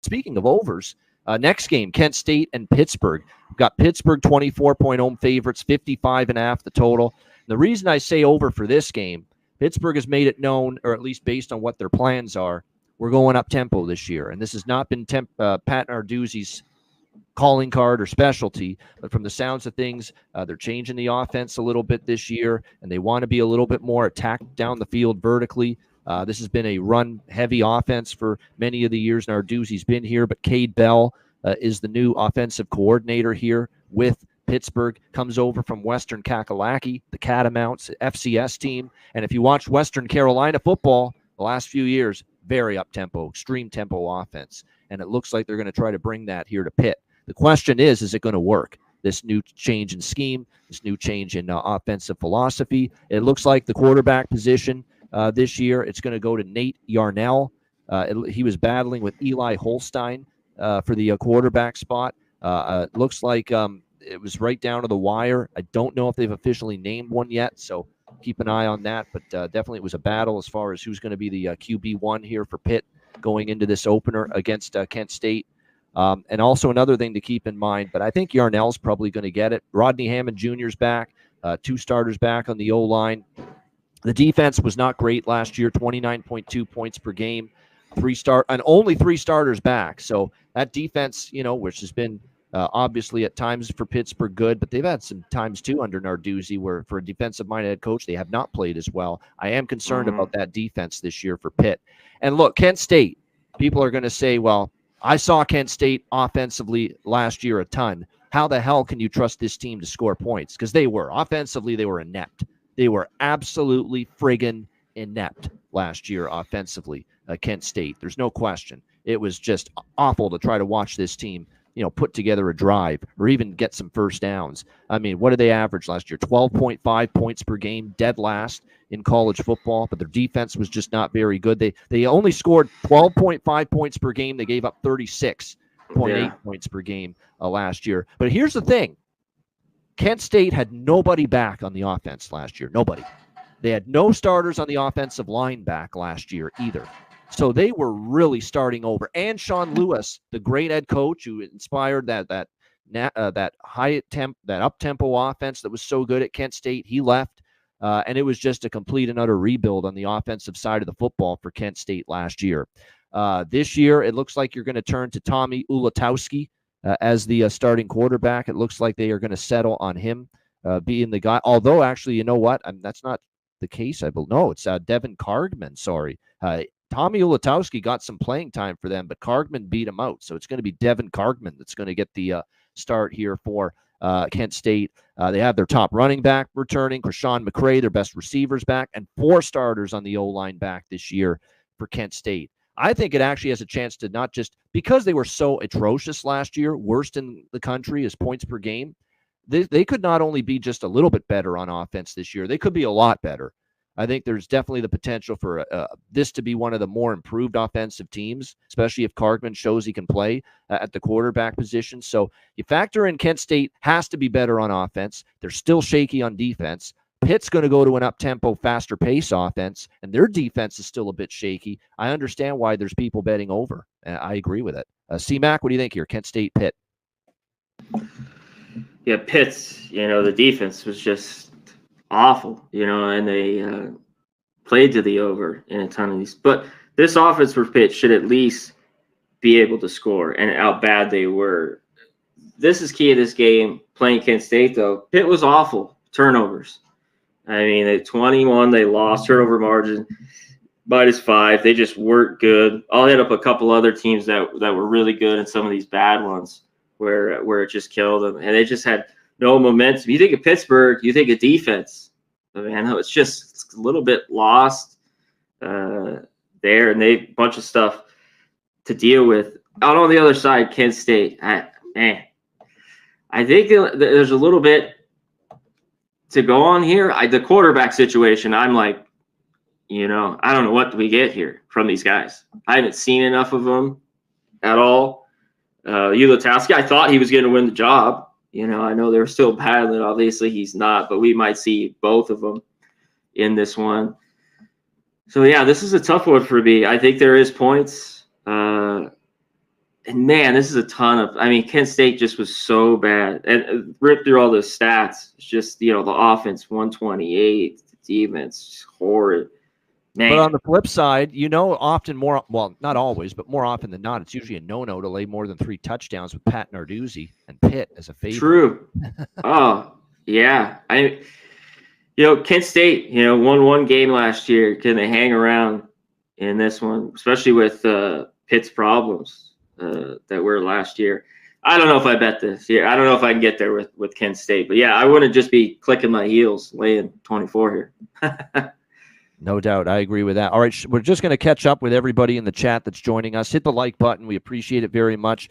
speaking of overs, next game, Kent State and Pittsburgh. We've got Pittsburgh 24-point home favorites, 55.5 the total. The reason I say over for this game, Pittsburgh has made it known, or at least based on what their plans are, we're going up tempo this year. And this has not been Pat Narduzzi's calling card or specialty, but from the sounds of things, they're changing the offense a little bit this year, and they want to be a little bit more attacked down the field vertically. This has been a run-heavy offense for many of the years Narduzzi's been here, but Cade Bell is the new offensive coordinator here with Pittsburgh, comes over from Western Kakalaki, the Catamounts FCS team. And if you watch Western Carolina football the last few years, very up-tempo, extreme tempo offense. And it looks like they're going to try to bring that here to Pitt. The question is it going to work? This new change in scheme, this new change in offensive philosophy. It looks like the quarterback position this year, it's going to go to Nate Yarnell. He was battling with Eli Holstein for the quarterback spot. It looks like it was right down to the wire. I don't know if they've officially named one yet, so keep an eye on that. But definitely it was a battle as far as who's going to be the QB1 here for Pitt going into this opener against Kent State. And also another thing to keep in mind, but I think Yarnell's probably going to get it. Rodney Hammond Jr.'s back, 2 starters back on the O-line. The defense was not great last year, 29.2 points per game, and only 3 starters back. So that defense, which has been obviously at times for Pittsburgh good, but they've had some times too under Narduzzi where for a defensive-minded head coach, they have not played as well. I am concerned about that defense this year for Pitt. And look, Kent State, people are going to say, well, I saw Kent State offensively last year a ton. How the hell can you trust this team to score points? Because they were. Offensively, they were inept. They were absolutely friggin' inept last year offensively, Kent State. There's no question. It was just awful to try to watch this team, put together a drive or even get some first downs. I mean, what did they average last year? 12.5 points per game, dead last in college football, but their defense was just not very good. They only scored 12.5 points per game. They gave up 36.8 points per game last year. But here's the thing. Kent State had nobody back on the offense last year. Nobody. They had no starters on the offensive line back last year either. So they were really starting over. And Sean Lewis, the great head coach who inspired that up-tempo offense that was so good at Kent State, he left. And it was just a complete and utter rebuild on the offensive side of the football for Kent State last year. This year, it looks like you're going to turn to Tommy Ulatowski as the starting quarterback. It looks like they are going to settle on him being the guy. Although, actually, you know what? That's not the case. No, it's Devin Cargman. Sorry. Tommy Ulatowski got some playing time for them, but Cargman beat him out. So it's going to be Devin Cargman that's going to get the start here for Kent State. They have their top running back returning, Krishawn McCray, their best receivers back, and 4 starters on the O-line back this year for Kent State. I think it actually has a chance to not just, because they were so atrocious last year, worst in the country as points per game, they could not only be just a little bit better on offense this year, they could be a lot better. I think there's definitely the potential for this to be one of the more improved offensive teams, especially if Cargman shows he can play at the quarterback position. So you factor in Kent State has to be better on offense. They're still shaky on defense. Pitt's going to go to an up-tempo, faster pace offense, and their defense is still a bit shaky. I understand why there's people betting over. I agree with it. C-Mac, what do you think here? Kent State, Pitt. Yeah, Pitt's, the defense was just awful, and they played to the over in a ton of these. But this offense for Pitt should at least be able to score, and how bad they were. This is key to this game, playing Kent State, though. Pitt was awful. Turnovers. I mean, at 21, they lost, turnover margin, -5. They just weren't good. I'll hit up a couple other teams that were really good and some of these bad ones where it just killed them. And they just had no momentum. You think of Pittsburgh, you think of defense. But man, it's just a little bit lost there, and they a bunch of stuff to deal with. Out on the other side, Kent State, I think there's a little bit to go on here. The quarterback situation, I'm like, I don't know what we get here from these guys. I haven't seen enough of them at all. Ulatowski, I thought he was going to win the job. I know they're still battling. Obviously, he's not, but we might see both of them in this one. So, yeah, this is a tough one for me. I think there is points. And man, this is a ton of. I mean, Kent State just was so bad, and ripped through all those stats. It's just the offense 128, the defense horrid. Man. But on the flip side, often not always, but more often than not, it's usually a no-no to lay more than 3 touchdowns with Pat Narduzzi and Pitt as a favorite. True. Oh yeah, Kent State, won one game last year. Can they hang around in this one, especially with Pitt's problems that were last year? I don't know if I bet this year. I don't know if I can get there with Kent State. But yeah, I wouldn't just be clicking my heels laying 24 here. No doubt. I agree with that. All right, we're just going to catch up with everybody in the chat that's joining us. Hit the like button. We appreciate it very much.